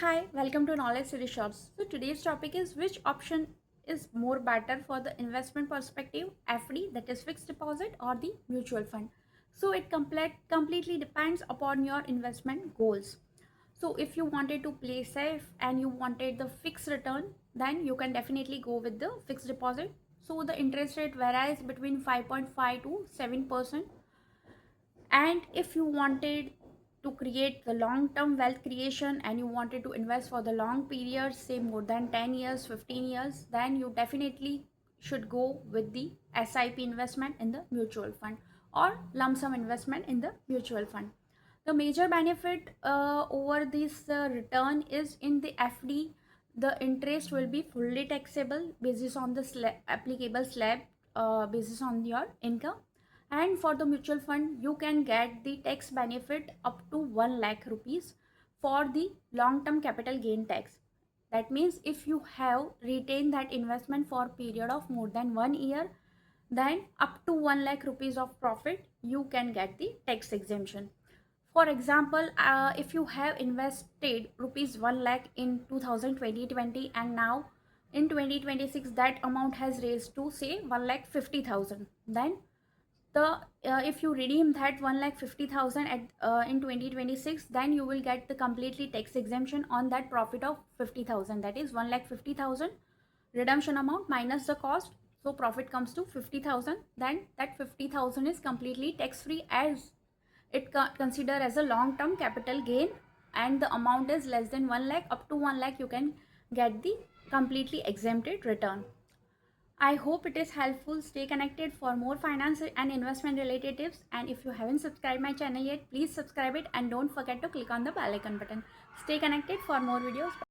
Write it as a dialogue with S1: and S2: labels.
S1: Hi, welcome to Knowledge City Shorts. So today's topic is which option is more better for the investment perspective, FD, that is fixed deposit, or the mutual fund. So it completely depends upon your investment goals. So if you wanted to play safe and you wanted the fixed return, then you can definitely go with the fixed deposit. So the interest rate varies between 5.5 to 7%. And if you wanted to create the long term wealth creation and you wanted to invest for the long period, say more than 10 years, 15 years, then you definitely should go with the SIP investment in the mutual fund or lump sum investment in the mutual fund. The major benefit over this return is in the FD, the interest will be fully taxable basis on the applicable slab basis on your income. And for the mutual fund, you can get the tax benefit up to 1 lakh rupees for the long term capital gain tax. That means if you have retained that investment for a period of more than 1 year, then up to 1 lakh rupees of profit, you can get the tax exemption. For example, if you have invested rupees 1 lakh in 2020 and now in 2026 that amount has raised to say 1 lakh 50,000, then the if you redeem that 1,50,000 at in 2026, then you will get the completely tax exemption on that profit of 50,000, that is 1,50,000 redemption amount minus the cost. So profit comes to 50,000, then that 50,000 is completely tax free as it consider as a long term capital gain, and the amount is less than 1 lakh. Up to 1 lakh you can get the completely exempted return. I hope it is helpful. Stay connected for more finance and investment related tips. And if you haven't subscribed my channel yet, please subscribe it and don't forget to click on the bell icon button. Stay connected for more videos.